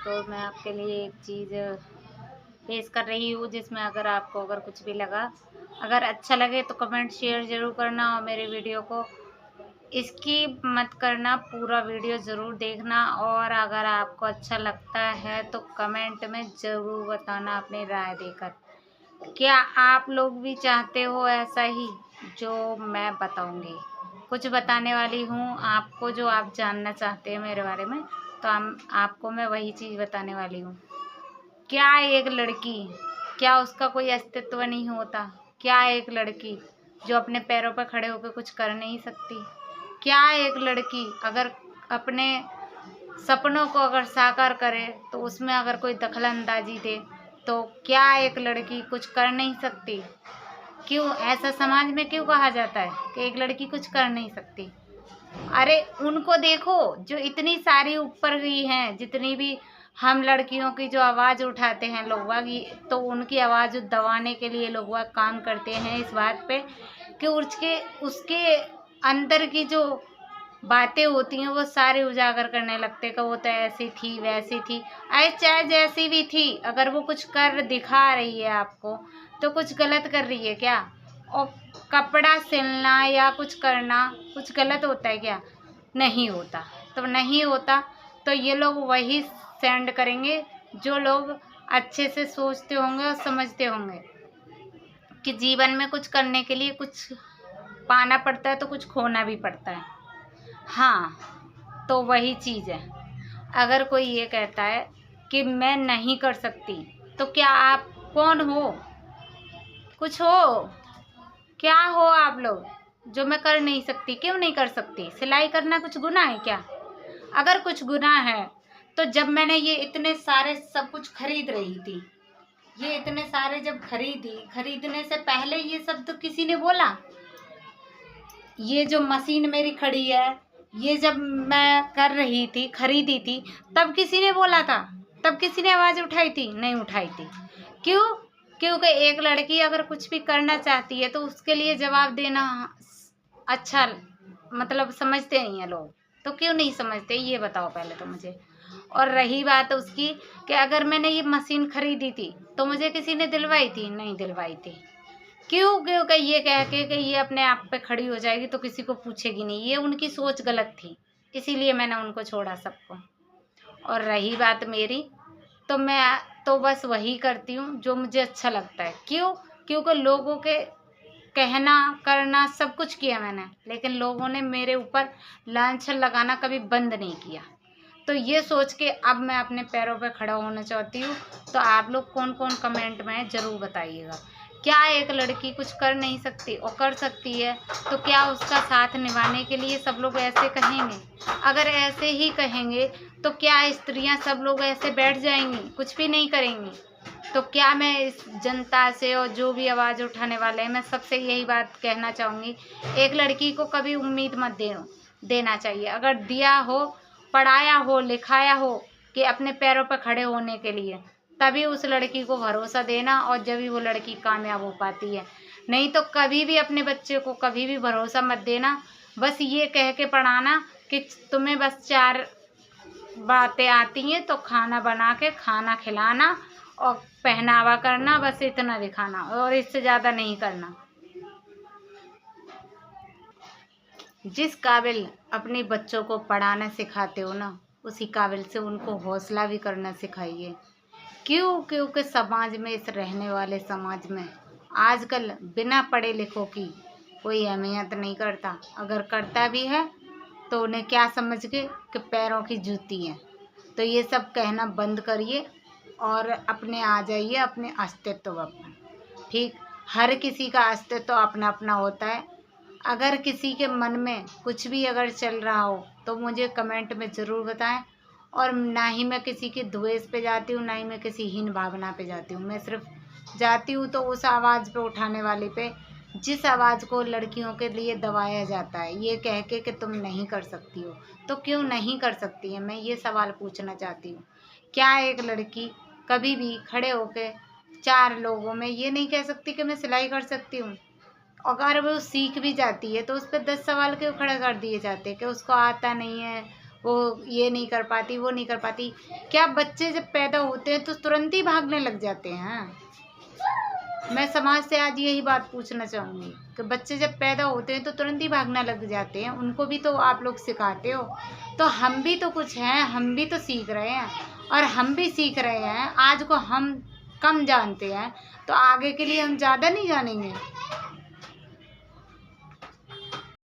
तो मैं आपके लिए एक चीज़ पेश कर रही हूँ, जिसमें अगर कुछ भी लगा, अगर अच्छा लगे तो कमेंट शेयर ज़रूर करना, और मेरे वीडियो को स्किप मत करना, पूरा वीडियो ज़रूर देखना। और अगर आपको अच्छा लगता है तो कमेंट में ज़रूर बताना अपनी राय देकर। क्या आप लोग भी चाहते हो ऐसा ही जो मैं बताऊंगी? कुछ बताने वाली हूँ आपको जो आप जानना चाहते हैं मेरे बारे में, तो आपको मैं वही चीज़ बताने वाली हूँ। क्या एक लड़की, क्या उसका कोई अस्तित्व नहीं होता? क्या एक लड़की जो अपने पैरों पर खड़े होकर कुछ कर नहीं सकती? क्या एक लड़की अगर अपने सपनों को अगर साकार करे तो उसमें अगर कोई दखल अंदाजी दे, तो क्या एक लड़की कुछ कर नहीं सकती? क्यों ऐसा समाज में क्यों कहा जाता है कि एक लड़की कुछ कर नहीं सकती? अरे उनको देखो जो इतनी सारी ऊपर गई हैं, जितनी भी हम लड़कियों की जो आवाज़ उठाते हैं लोग बाग, तो उनकी आवाज़ दबाने के लिए लोग बाग काम करते हैं इस बात पे कि उसके उसके अंदर की जो बातें होती हैं वो सारे उजागर करने लगते कि वो तो ऐसी थी वैसी थी। अरे चाहे जैसी भी थी, अगर वो कुछ कर दिखा रही है आपको तो कुछ गलत कर रही है क्या? और कपड़ा सिलना या कुछ करना कुछ गलत होता है क्या? नहीं होता। तो नहीं होता तो ये लोग वही सेंड करेंगे जो लोग अच्छे से सोचते होंगे और समझते होंगे कि जीवन में कुछ करने के लिए कुछ पाना पड़ता है तो कुछ खोना भी पड़ता है। हाँ, तो वही चीज़ है। अगर कोई ये कहता है कि मैं नहीं कर सकती, तो क्या आप कौन हो? कुछ हो? क्या हो आप लोग जो मैं कर नहीं सकती? क्यों नहीं कर सकती? सिलाई करना कुछ गुनाह है क्या? अगर कुछ गुनाह है तो जब मैंने ये इतने सारे सब कुछ खरीद रही थी, ये इतने सारे जब खरीदने से पहले ये सब तो किसी ने बोला? ये जो मशीन मेरी खड़ी है, ये जब मैं कर रही थी, खरीदी थी, तब किसी ने बोला था? तब किसी ने आवाज़ उठाई थी? नहीं उठाई थी। क्यों? क्योंकि एक लड़की अगर कुछ भी करना चाहती है तो उसके लिए जवाब देना अच्छा मतलब समझते नहीं है लोग। तो क्यों नहीं समझते ये बताओ पहले तो मुझे। और रही बात उसकी कि अगर मैंने ये मशीन खरीदी थी तो मुझे किसी ने दिलवाई थी? नहीं दिलवाई थी। क्यों? क्योंकि ये कह के कि ये अपने आप पे खड़ी हो जाएगी तो किसी को पूछेगी नहीं। ये उनकी सोच गलत थी, इसीलिए मैंने उनको छोड़ा सबको। और रही बात मेरी, तो मैं तो बस वही करती हूँ जो मुझे अच्छा लगता है। क्यों? क्योंकि लोगों के कहना करना सब कुछ किया मैंने, लेकिन लोगों ने मेरे ऊपर लांछन लगाना कभी बंद नहीं किया। तो ये सोच के अब मैं अपने पैरों पे खड़ा होना चाहती हूँ। तो आप लोग कौन कौन कमेंट में ज़रूर बताइएगा। क्या एक लड़की कुछ कर नहीं सकती और कर सकती है? तो क्या उसका साथ निभाने के लिए सब लोग ऐसे कहेंगे? अगर ऐसे ही कहेंगे तो क्या स्त्रियां सब लोग ऐसे बैठ जाएंगी, कुछ भी नहीं करेंगी? तो क्या मैं इस जनता से और जो भी आवाज़ उठाने वाले हैं, मैं सबसे यही बात कहना चाहूँगी, एक लड़की को कभी उम्मीद मत देना चाहिए। अगर दिया हो, पढ़ाया हो, लिखाया हो कि अपने पैरों पर खड़े होने के लिए, तभी उस लड़की को भरोसा देना और जब भी वो लड़की कामयाब हो पाती है। नहीं तो कभी भी अपने बच्चे को कभी भी भरोसा मत देना। बस ये कह के पढ़ाना कि तुम्हें बस 4 बातें आती हैं, तो खाना बना के खाना खिलाना और पहनावा करना, बस इतना दिखाना और इससे ज़्यादा नहीं करना। जिस काबिल अपने बच्चों को पढ़ाना सिखाते हो ना, उसी काबिल से उनको हौसला भी करना सिखाइए। क्यों? क्योंकि समाज में, इस रहने वाले समाज में आजकल बिना पढ़े लिखों की कोई अहमियत नहीं करता। अगर करता भी है तो उन्हें क्या समझ के कि पैरों की जूती है। तो ये सब कहना बंद करिए और अपने आ जाइए अपने अस्तित्व पर। ठीक, हर किसी का अस्तित्व अपना अपना होता है। अगर किसी के मन में कुछ भी अगर चल रहा हो तो मुझे कमेंट में ज़रूर बताएं। और ना ही मैं किसी के द्वेष पे जाती हूँ, ना ही मैं किसी हीन भावना पे जाती हूँ। मैं सिर्फ जाती हूँ तो उस आवाज़ पे उठाने वाले पे, जिस आवाज़ को लड़कियों के लिए दबाया जाता है ये कह के कि तुम नहीं कर सकती हो। तो क्यों नहीं कर सकती है? मैं ये सवाल पूछना चाहती हूँ। क्या एक लड़की कभी भी खड़े होके 4 लोगों में ये नहीं कह सकती कि मैं सिलाई कर सकती हूँ? अगर वो सीख भी जाती है तो उस पर 10 सवाल क्यों खड़े कर दिए जाते हैं कि उसको आता नहीं है, वो ये नहीं कर पाती, वो नहीं कर पाती। क्या बच्चे जब पैदा होते हैं तो तुरंत ही भागने लग जाते हैं? मैं समाज से आज यही बात पूछना चाहूँगी कि बच्चे जब पैदा होते हैं तो तुरंत ही भागना लग जाते हैं, उनको भी तो आप लोग सिखाते हो। तो हम भी तो कुछ हैं, हम भी तो सीख रहे हैं, और हम भी सीख रहे हैं। आज को हम कम जानते हैं तो आगे के लिए हम ज़्यादा नहीं जानेंगे।